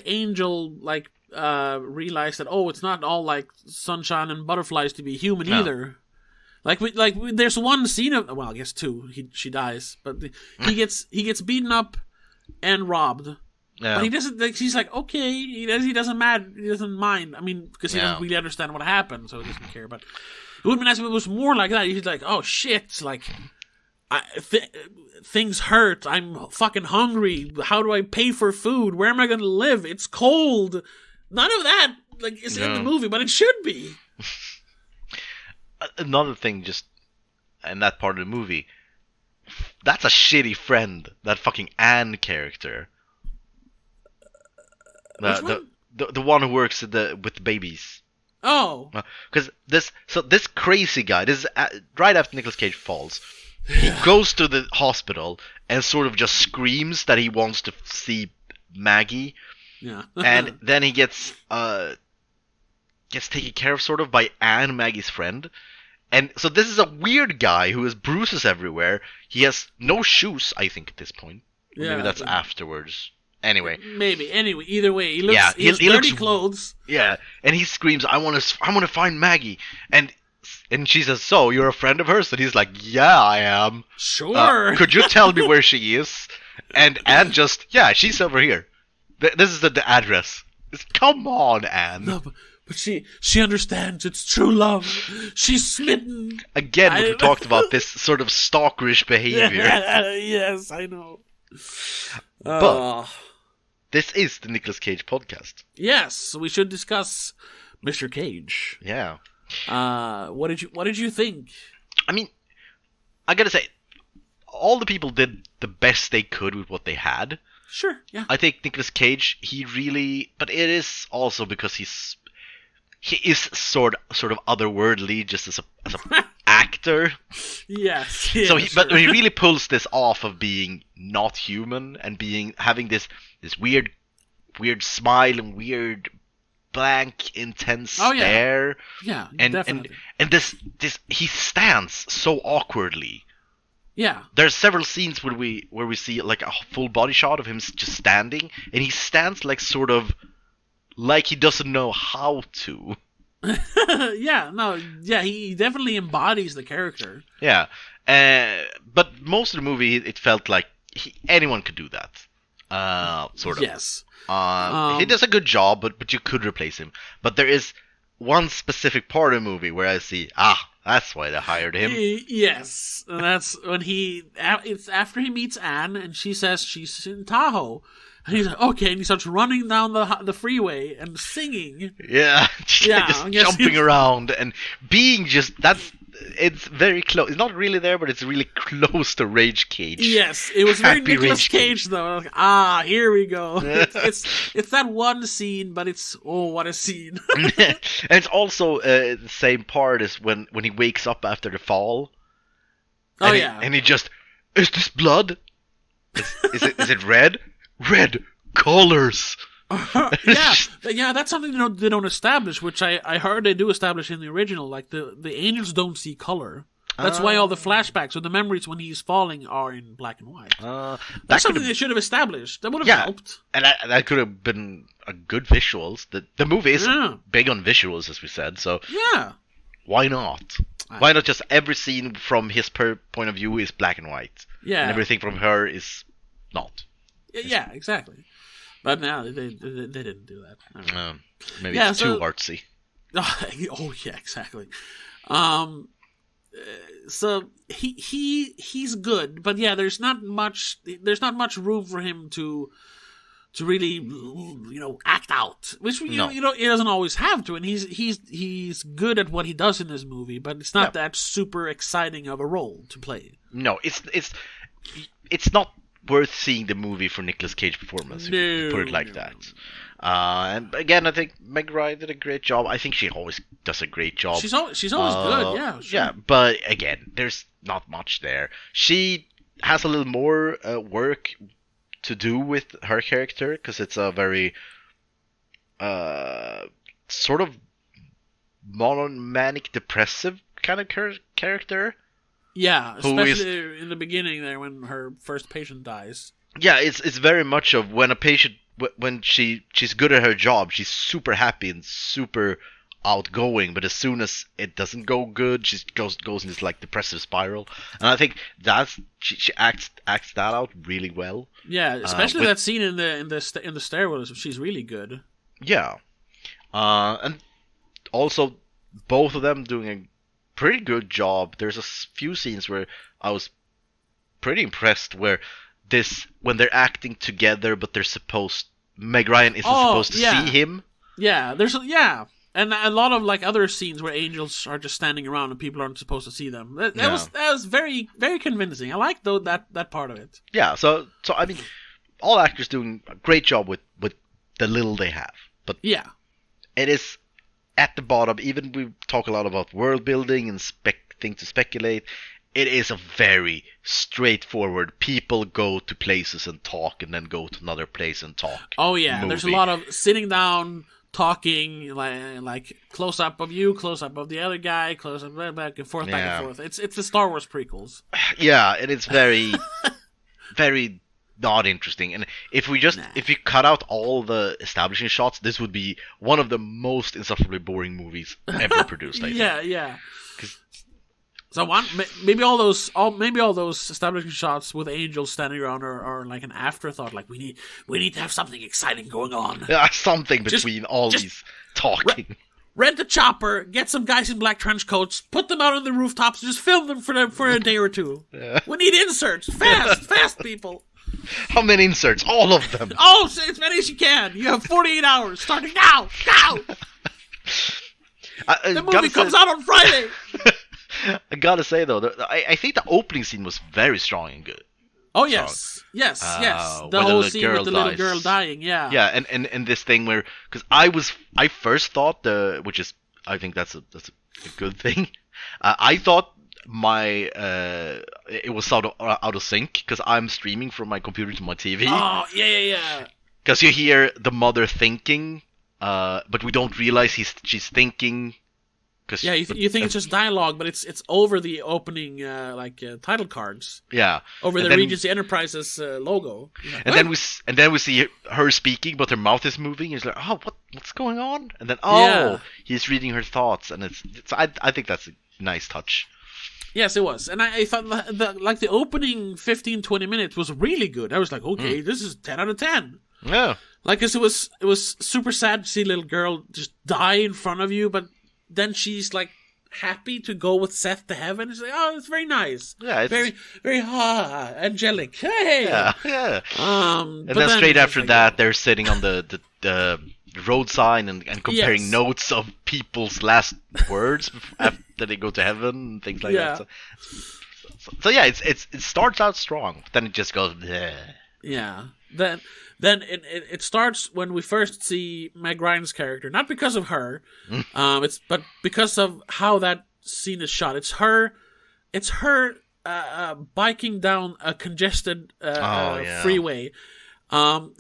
angel like realize that it's not all like sunshine and butterflies to be human either. Like there's one scene of, well, I guess two. She dies, but he gets beaten up and robbed. Yeah. But he doesn't. Like, he's like, okay, he doesn't mind. I mean, because he doesn't really understand what happened, so he doesn't care. But it would be nice if it was more like that. He's like, oh shit, like things hurt. I'm fucking hungry. How do I pay for food? Where am I going to live? It's cold. None of that is in the movie, but it should be. Another thing, just in that part of the movie, that's a shitty friend. That fucking Anne character. The one who works with the babies. Oh. Because this crazy guy, this is right after Nicolas Cage falls, he goes to the hospital and sort of just screams that he wants to see Maggie. Yeah. And then he gets taken care of sort of by Anne, Maggie's friend. And so this is a weird guy who has bruises everywhere. He has no shoes, I think, at this point. Or maybe that's afterwards. Anyway, either way, he looks. He has dirty clothes. Yeah, and he screams, "I want to find Maggie," and she says, "So you're a friend of hers?" And he's like, "Yeah, I am." Sure. Could you tell me where she is? And Anne just, she's over here. This is the address. Come on, Anne. No, but she understands. It's true love. She's smitten. Again, we talked about this sort of stalkerish behavior. Yes, I know. But this is the Nicolas Cage podcast. Yes, so we should discuss Mr. Cage. Yeah. What did you think? I mean, I gotta say, all the people did the best they could with what they had. Sure. Yeah. I think Nicolas Cage, but it is also because he is sort of otherworldly, just as a actor. Yes. So but he really pulls this off of being not human and having this weird smile and weird blank, intense stare. Yeah, and definitely. And this he stands so awkwardly. Yeah. There's several scenes where we see like a full body shot of him just standing, and he stands like sort of like he doesn't know how to. He definitely embodies the character. Yeah, but most of the movie, it felt like anyone could do that. Sort of. Yes. He does a good job, but you could replace him. But there is one specific part of the movie where I see, that's why they hired him. Yes, and that's when it's after he meets Anne, and she says she's in Tahoe. And he's like, okay, and he starts running down the freeway and singing. Yeah, just jumping around and being it's very close. It's not really there, but it's really close to Rage Cage. Yes, it was very Nicolas Cage though. Like, here we go. It's that one scene, but what a scene. And it's also the same part as when he wakes up after the fall. And he just, is this blood? Is it red? Red colors. That's something they don't establish, which I heard they do establish in the original. Like the angels don't see color. That's why all the flashbacks or the memories when he's falling are in black and white. That's something they should have established. That would have helped. And that could have been a good visuals. The movie is big on visuals, as we said. So why not? Why not just every scene from his point of view is black and white? Yeah, and everything from her is not. Yeah, exactly. But now they didn't do that. Maybe it's too artsy. Oh yeah, exactly. So he's good, but there's not much room for him to really act out, which he doesn't always have to, and he's good at what he does in this movie, but it's not that super exciting of a role to play. No, it's not worth seeing the movie for Nicolas Cage performance. Put it like that. And again, I think Meg Ryan did a great job. I think she always does a great job. She's always good. Yeah. Sure. Yeah, but again, there's not much there. She has a little more work to do with her character because it's a very sort of monomanic depressive kind of character. Yeah, especially in the beginning there when her first patient dies. Yeah, it's very much of when a patient, when she's good at her job, she's super happy and super outgoing, but as soon as it doesn't go good, she goes in this like depressive spiral. And I think she acts that out really well. Yeah, especially that scene in the stairwell, she's really good. Yeah, and also both of them doing a pretty good job. There's a few scenes where I was pretty impressed when they're acting together, but Meg Ryan isn't supposed to see him. Yeah, and a lot of like other scenes where angels are just standing around and people aren't supposed to see them. That was very, very convincing. I like that part of it. Yeah, so I mean, all actors doing a great job with the little they have. But it is at the bottom. Even we talk a lot about world building and things to speculate. It is a very straightforward. People go to places and talk, and then go to another place and talk. Oh yeah, movie. There's a lot of sitting down, talking, like close up of you, close up of the other guy, close up back and forth, back and forth. It's the Star Wars prequels. Yeah, and it's very, very not interesting. And if you cut out all the establishing shots, this would be one of the most insufferably boring movies ever produced. I think. Yeah. So maybe all those establishing shots with angels standing around are like an afterthought. Like we need to have something exciting going on. Yeah, something between these talking. Rent a chopper, get some guys in black trench coats, put them out on the rooftops, just film them for a day or two. Yeah. We need inserts, fast people. How many inserts? All of them. Oh, as many as you can. You have 48 hours starting now. Go. The movie comes out on Friday. I gotta say though, I think the opening scene was very strong and good. Oh yes. The whole scene with the little girl dying, yeah. Yeah, and this thing where, because I first thought which is, I think that's a good thing. I thought it was out of sync because I'm streaming from my computer to my TV. Oh yeah. Because you hear the mother thinking but we don't realize she's thinking. Yeah, you think it's just dialogue, but it's over the opening title cards. Yeah, over the Regency Enterprises logo. Yeah. And then we see her speaking, but her mouth is moving. It's like, oh, what's going on? And then he's reading her thoughts, and I think that's a nice touch. Yes, it was, and I thought the opening 15-20 minutes was really good. I was like, okay, this is 10 out of 10. Yeah, cause it was super sad to see a little girl just die in front of you, but then she's like happy to go with Seth to heaven. It's like, oh, it's very nice. Yeah, it's very, very angelic. Hey. Yeah. And then straight after that, they're sitting on the road sign and comparing notes of people's last words after they go to heaven and things like that. So yeah, it starts out strong, but then it just goes. Bleh. Yeah. Then it starts when we first see Meg Ryan's character, not because of her, but because of how that scene is shot. It's her biking down a congested freeway,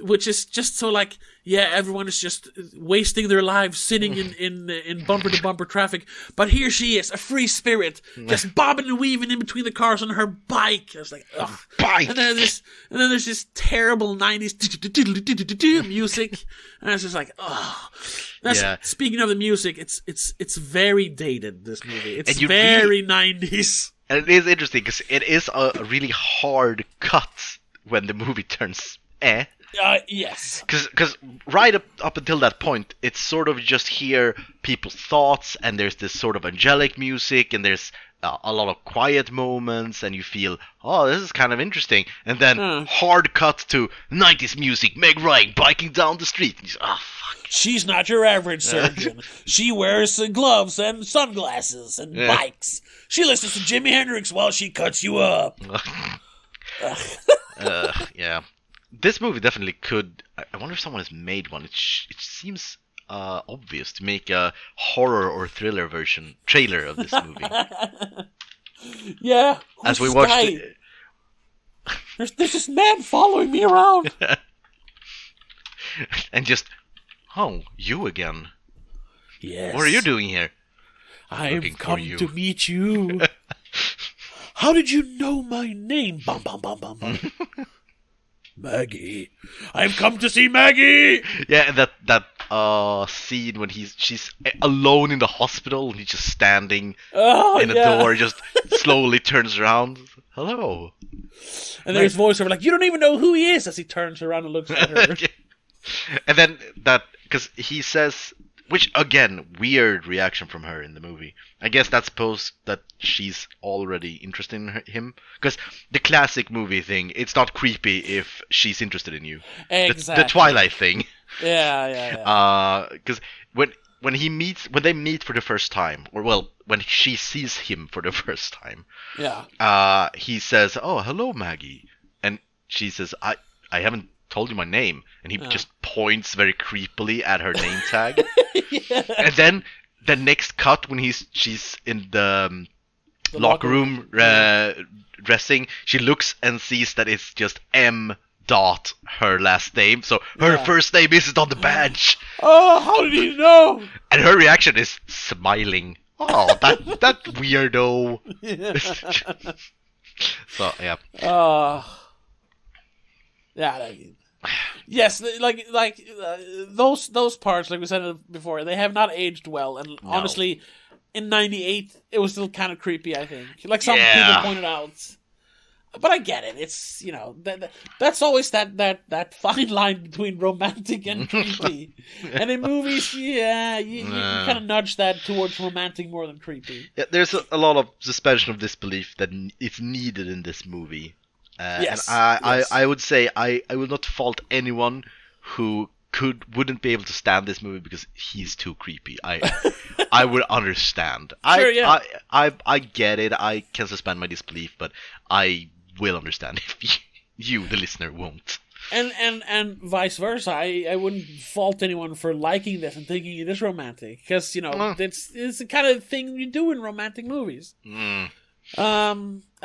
which is just so like, everyone is just wasting their lives sitting in bumper to bumper traffic, but here she is, a free spirit, just bobbing and weaving in between the cars on her bike. I was like, ugh. Bike. And then there's this terrible 90s music, and it's just like, oh. Speaking of the music, it's very dated, this movie. It's very 90s. And it is interesting because it is a really hard cut when the movie turns yes. Because right up until that point, it's sort of just hear people's thoughts, and there's this sort of angelic music, and there's a lot of quiet moments, and you feel, oh, this is kind of interesting. And then hard cut to 90s music, Meg Ryan biking down the street. And fuck. She's not your average surgeon. She wears gloves and sunglasses and bikes. She listens to Jimi Hendrix while she cuts you up. Yeah. This movie definitely could. I wonder if someone has made one. It seems obvious to make a horror or thriller trailer of this movie. Yeah. As we watched. There's this man following me around. And just, you again. Yes. What are you doing here? I've come to meet you. How did you know my name? Bum bum bum bum bum. Maggie, I've come to see Maggie. Yeah, and that scene when she's alone in the hospital and he's just standing in the door, just slowly turns around. Hello. And there's voiceover like, you don't even know who he is, as he turns around and looks at her. And then because he says, which again, weird reaction from her in the movie. I guess that's supposed that she's already interested in him. Because the classic movie thing, it's not creepy if she's interested in you. Exactly. The Twilight thing. Yeah. Because when they meet for the first time, or when she sees him for the first time, he says, "Oh, hello, Maggie," and she says, "I haven't told you my name," and he just points very creepily at her name tag. And then the next cut when she's in the locker room dressing, she looks and sees that it's just M. Dot her last name, so her first name isn't on the badge. Oh, how did he know? And her reaction is smiling. Oh, that weirdo. So yeah. Yes, those parts, like we said before, they have not aged well, and honestly, in '98, it was still kind of creepy. I think, like some people pointed out. But I get it. It's, that's always that fine line between romantic and creepy. And in movies, you kind of nudge that towards romantic more than creepy. Yeah, there's a lot of suspension of disbelief that it's needed in this movie. Yes. And I would say I will not fault anyone who wouldn't be able to stand this movie because he's too creepy. I would understand. Sure, yeah. I get it. I can suspend my disbelief, but I will understand if you, the listener, won't. And vice versa. I wouldn't fault anyone for liking this and thinking it is romantic, because it's the kind of thing you do in romantic movies. I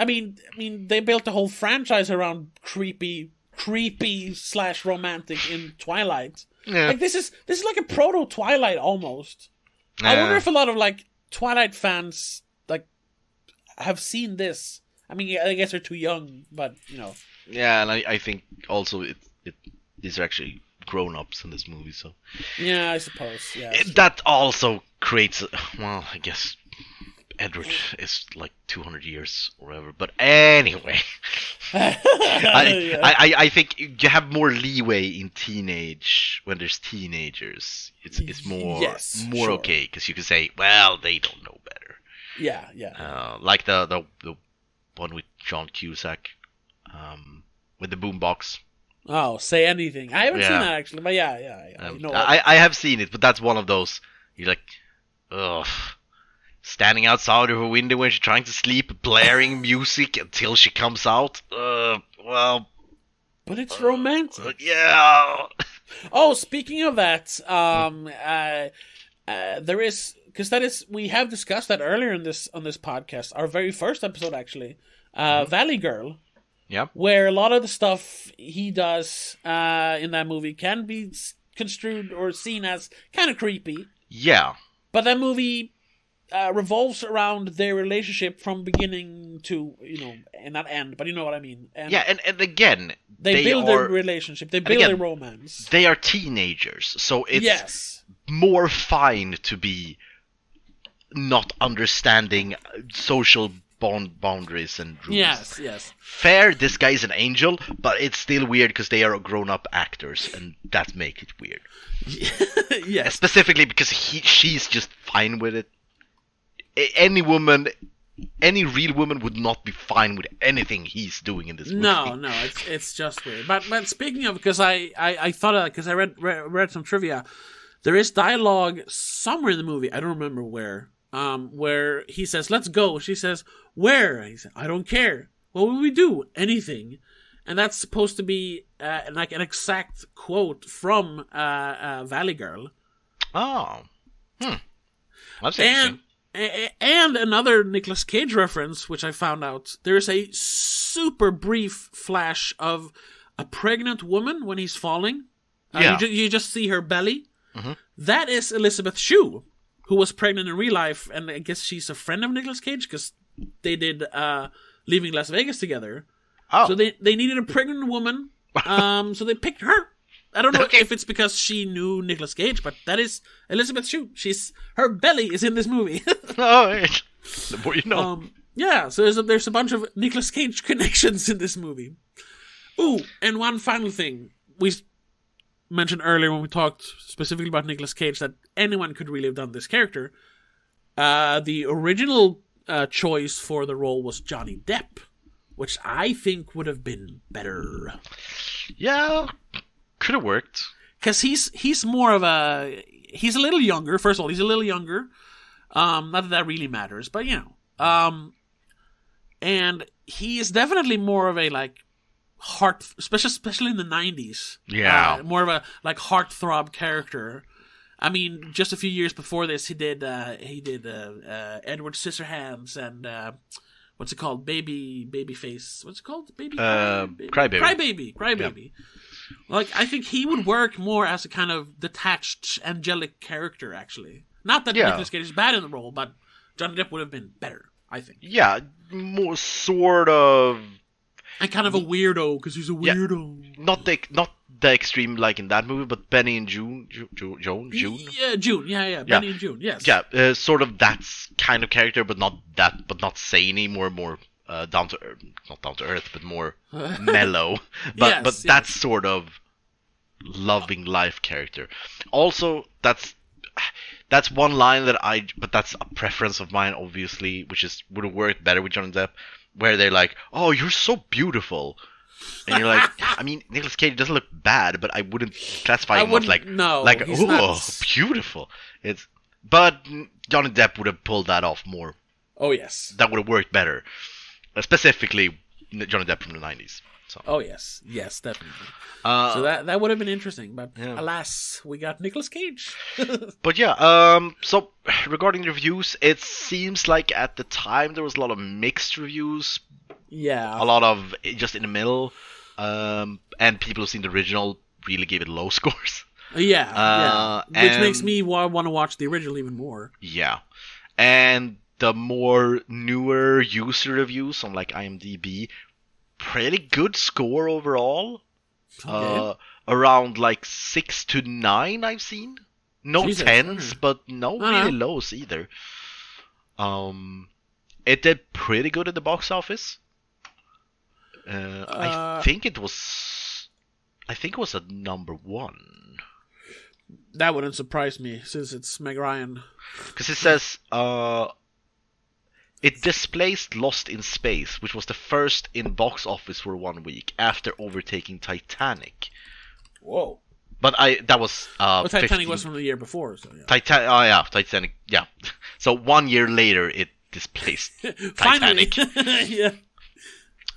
mean, they built a whole franchise around creepy / romantic in Twilight. Yeah. Like this is like a proto Twilight almost. I wonder if a lot of like Twilight fans like have seen this. I mean, I guess they're too young, but you know. Yeah, and I think also these are actually grown-ups in this movie, so. Yeah, I suppose. Yeah. That also creates, well, I guess Edward is like 200 years or whatever. But anyway, I think you have more leeway in teenage when there's teenagers. It's more sure. okay because you can say, well, they don't know better. Yeah. Like the one with John Cusack, with the boombox. Oh, Say Anything. I haven't seen that actually, but yeah. I have seen it, but that's one of those. You're like, ugh. Standing outside of her window when she's trying to sleep, blaring music until she comes out. Well. But it's romantic. Yeah. Oh, speaking of that, there is, because that is, we have discussed that earlier on this podcast, our very first episode actually, Valley Girl. Yeah. Where a lot of the stuff he does in that movie can be construed or seen as kind of creepy. Yeah. But that movie revolves around their relationship from beginning to, and not end, but you know what I mean. And and again, they build their relationship, they build their romance. They are teenagers, so it's more fine to be not understanding social boundaries and rules. Yes. Fair, this guy is an angel, but it's still weird because they are grown-up actors, and that makes it weird. Yes. Specifically because she's just fine with it. Any real woman would not be fine with anything he's doing in this movie. No, it's just weird. But speaking of, because I thought of that, because I read some trivia, there is dialogue somewhere in the movie, I don't remember where he says, "Let's go." She says, "Where?" And he said, "I don't care. What will we do? Anything." And that's supposed to be like an exact quote from Valley Girl. Oh. That's interesting. And another Nicolas Cage reference, which I found out, there's a super brief flash of a pregnant woman when he's falling. You just see her belly. Mm-hmm. That is Elizabeth Shue, who was pregnant in real life, and I guess she's a friend of Nicolas Cage, because they did Leaving Las Vegas together. Oh. So they needed a pregnant woman, so they picked her. I don't know if it's because she knew Nicolas Cage, but that is Elizabeth Shue. Her belly is in this movie. Oh, the more you know. So there's a bunch of Nicolas Cage connections in this movie. Ooh, and one final thing. We mentioned earlier when we talked specifically about Nicolas Cage that anyone could really have done this character. The original choice for the role was Johnny Depp, which I think would have been better. Yeah, could have worked. Because he's more of a... He's a little younger. First of all, he's a little younger. Not that really matters, but and he is definitely more of a like heart, especially in the 90s. Yeah, more of a like heartthrob character. I mean, just a few years before this, he did Edward Scissorhands and what's it called? Babyface. What's it called? Crybaby. Yeah. Like, I think he would work more as a kind of detached, angelic character, actually. Not that Nicolas Cage is bad in the role, but Johnny Depp would have been better, I think. Yeah, more sort of... And kind of a weirdo, because he's a weirdo. Yeah, not the extreme like in that movie, but Benny and June? Yeah, June, yeah. Benny and June, yes. Yeah, sort of that kind of character, but not zany, more down to earth, not down to earth, but more mellow. But that's sort of loving life character. Also, that's one line but that's a preference of mine, obviously, which would have worked better with Johnny Depp, where they're like, "Oh, you're so beautiful," and you're like, I mean, Nicolas Cage doesn't look bad, but I wouldn't classify him as beautiful. But Johnny Depp would have pulled that off more. Oh yes, that would have worked better. Specifically, Johnny Depp from the 90s. So. Oh, yes, definitely. So that would have been interesting, but alas, we got Nicolas Cage. But yeah, so regarding the reviews, it seems like at the time there was a lot of mixed reviews. Yeah. A lot of just in the middle, and people who've seen the original really gave it low scores. Which makes me want to watch the original even more. Yeah. And the more newer user reviews on like IMDb, pretty good score overall. Okay. Around like 6 to 9 I've seen. No Jesus, 10s, but no really lows either. It did pretty good at the box office. I think it was at number 1. That wouldn't surprise me, since it's Meg Ryan. Because it says it displaced Lost in Space, which was the first in box office for 1 week after overtaking Titanic. Whoa! But that was Titanic 15... was from the year before, so yeah. Titanic. Yeah. So 1 year later, it displaced Titanic. Yeah.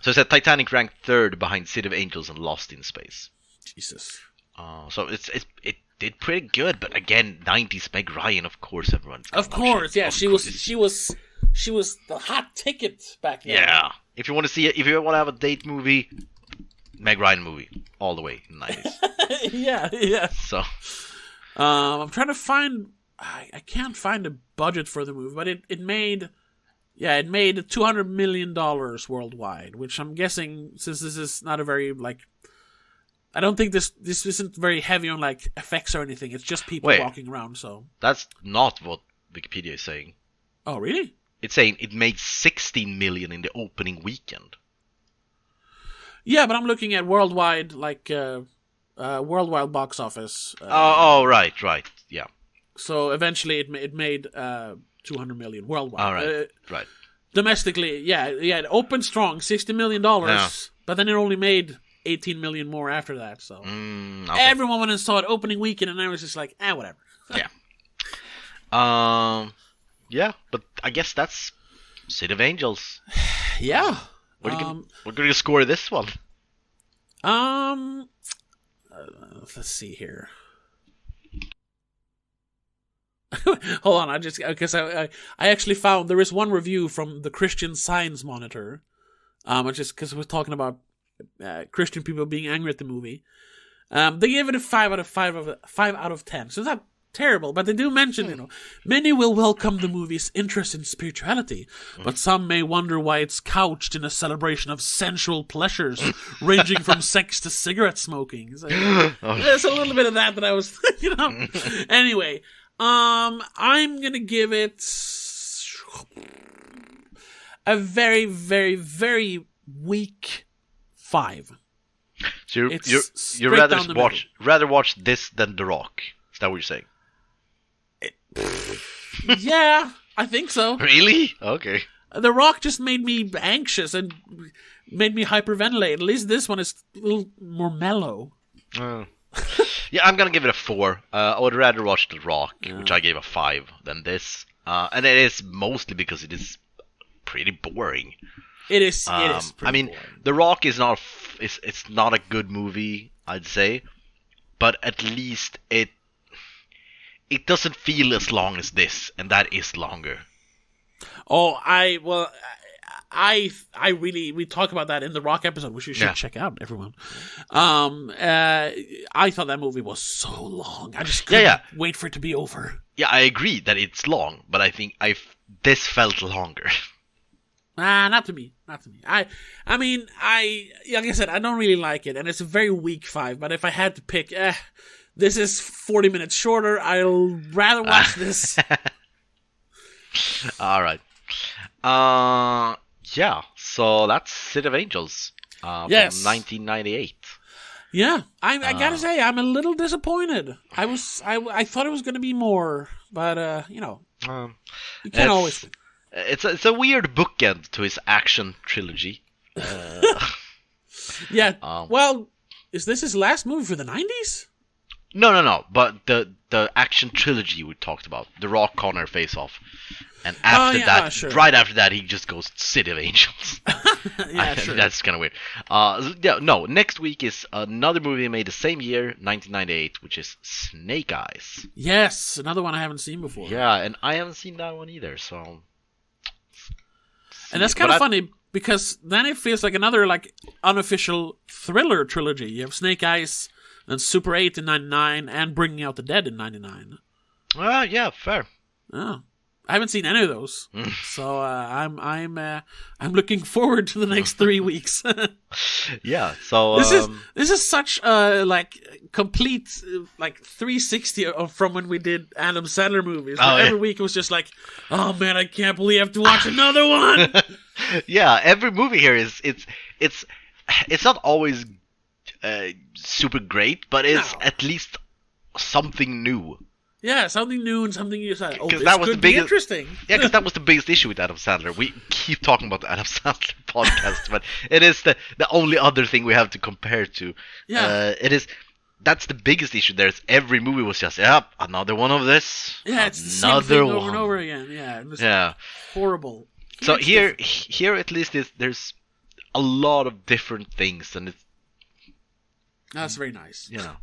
So it said Titanic ranked 3rd behind City of Angels and Lost in Space. Jesus. So it did pretty good, but again, 90s Meg Ryan, of course, everyone. Of course, yeah, she was the hot ticket back then. Yeah, if you want to have a date movie, Meg Ryan movie, all the way in the 90s. yeah. So, I'm trying to find. I can't find a budget for the movie, but it made $200 million worldwide, which I'm guessing, since this is not a very I don't think this isn't very heavy on effects or anything. It's just people walking around. So that's not what Wikipedia is saying. Oh, really? It's saying it made 16 million in the opening weekend. Yeah, but I'm looking at worldwide, worldwide box office. Right, yeah. So eventually it made 200 million worldwide. All right, right. Domestically, it opened strong, $60 million, but then it only made 18 million more after that. So everyone went and saw it opening weekend, and I was just like, whatever. Yeah. Yeah, but I guess that's City of Angels. Yeah. We're gonna score this one. Let's see here. Hold on, because I actually found there is one review from the Christian Science Monitor, just because we're talking about Christian people being angry at the movie. They gave it a 5 out of 10. So it's not terrible, but they do mention, many will welcome the movie's interest in spirituality, but some may wonder why it's couched in a celebration of sensual pleasures, ranging from sex to cigarette smoking. So, there's a little bit of that I was, Anyway, I'm gonna give it a very, very, very weak 5. So you rather watch this than The Rock? Is that what you're saying? Yeah, I think so. Really? Okay. The Rock just made me anxious and made me hyperventilate. At least this one is a little more mellow. Yeah, I'm gonna give it a 4. I would rather watch The Rock, which I gave a 5, than this. And it is mostly because it is pretty boring. It is. I mean, boring. The Rock is not. It's not a good movie, I'd say, but at least it doesn't feel as long as this, and that is longer. Oh, we talk about that in the Rock episode, which you should check out, everyone. I thought that movie was so long. I just couldn't wait for it to be over. Yeah, I agree that it's long, but I think this felt longer. Not to me. I mean, like I said, I don't really like it, and it's a very weak 5. But if I had to pick, this is 40 minutes shorter. I'll rather watch this. All right. Yeah. So that's City of Angels. From 1998. Yeah, I gotta say, I'm a little disappointed. I thought it was gonna be more, but you can't always win. It's a weird bookend to his action trilogy. Yeah. Well, is this his last movie for the 90s? No. But the action trilogy we talked about, The Rock, Connor, Face Off, and after sure. Right after that, he just goes City of Angels. Yeah, sure. That's kind of weird. Next week is another movie made the same year, 1998, which is Snake Eyes. Yes, another one I haven't seen before. Yeah, and I haven't seen that one either, so. And that's kind of funny, because then it feels like another unofficial thriller trilogy. You have Snake Eyes, then Super 8 in 99, and Bringing Out the Dead in 99. Yeah, fair. Oh. I haven't seen any of those, so I'm looking forward to the next 3 weeks. Yeah, so this is such like complete like 360 from when we did Adam Sandler movies. Every week it was just like, oh man, I can't believe I have to watch another one. Yeah, every movie here is it's not always super great, but it's at least something new. Yeah, something new and something you said. Oh, this that was could be interesting. Yeah, because that was the biggest issue with Adam Sandler. We keep talking about the Adam Sandler podcast, but it is the only other thing we have to compare to. Yeah, that's the biggest issue. There's every movie was just another one of this. Yeah, it's the same thing over and over again. Yeah, it was horrible. So here at least there's a lot of different things, and that's very nice. You know.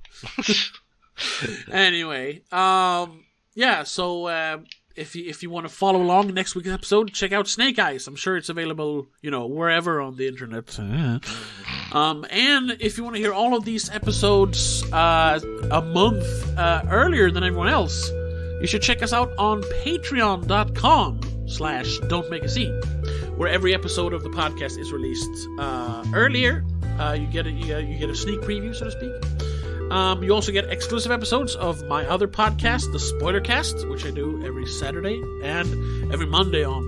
Anyway, so if you want to follow along next week's episode, check out Snake Eyes. I'm sure it's available, wherever on the internet. And if you want to hear all of these episodes a month earlier than everyone else, you should check us out on patreon.com/don'tmakeascene, where every episode of the podcast is released earlier. You get a sneak preview, so to speak. You also get exclusive episodes of my other podcast, The Spoiler Cast, which I do every Saturday and every Monday on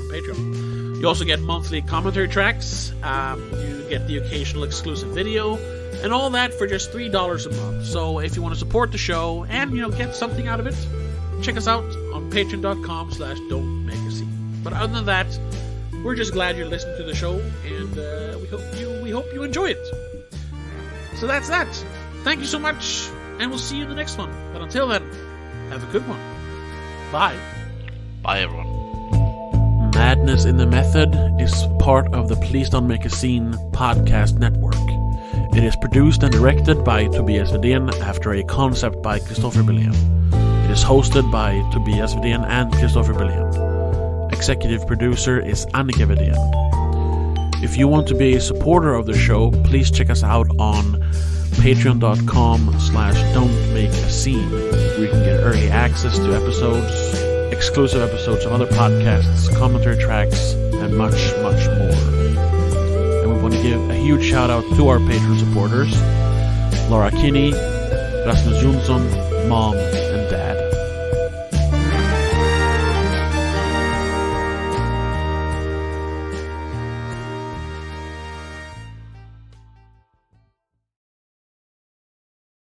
Patreon. You also get monthly commentary tracks. You get the occasional exclusive video, and all that for just $3 a month. So if you want to support the show and get something out of it, check us out on patreon.com/don'tmakeascene. But other than that, we're just glad you're listening to the show, and we hope you enjoy it. So that's that. Thank you so much, and we'll see you in the next one. But until then, have a good one. Bye. Bye, everyone. Madness in the Method is part of the Please Don't Make a Scene podcast network. It is produced and directed by Tobias Vedén after a concept by Christopher Billén. It is hosted by Tobias Vedén and Christopher Billén. Executive producer is Annika Vedén. If you want to be a supporter of the show, please check us out on patreon.com/don'tmakeascene, where you can get early access to episodes, exclusive episodes of other podcasts, commentary tracks, and much, much more. And we want to give a huge shout out to our Patreon supporters: Laura Kinney, Rasmus Jonsson, Mom,